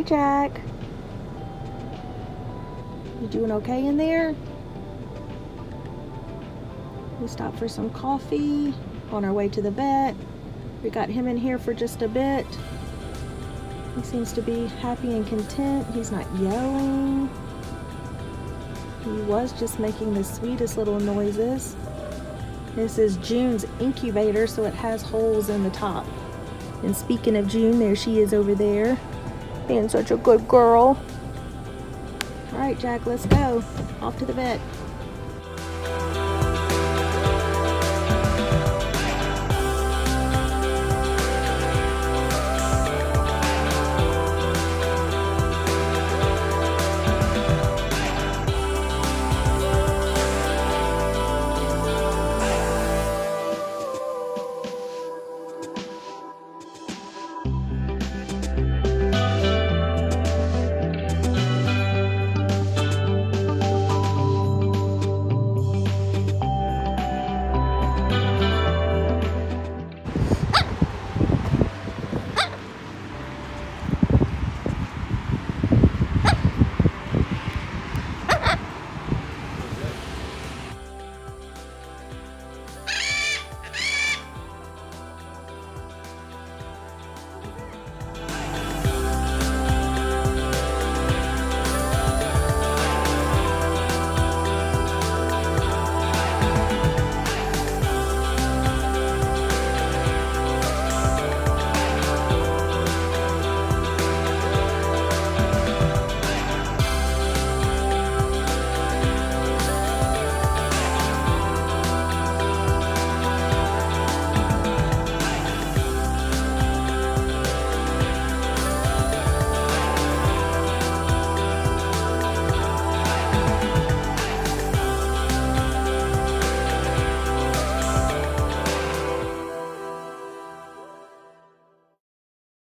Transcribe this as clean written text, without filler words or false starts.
Hey, Jack. You doing okay in there? We stopped for some coffee on our way to the vet. We got him in here for just a bit. He seems to be happy and content. He's not yelling. He was just making the sweetest little noises. This is Joon's incubator, so it has holes in the top. And speaking of Joon, there she is over there, being such a good girl. All right, Jack, let's go. Off to the vet.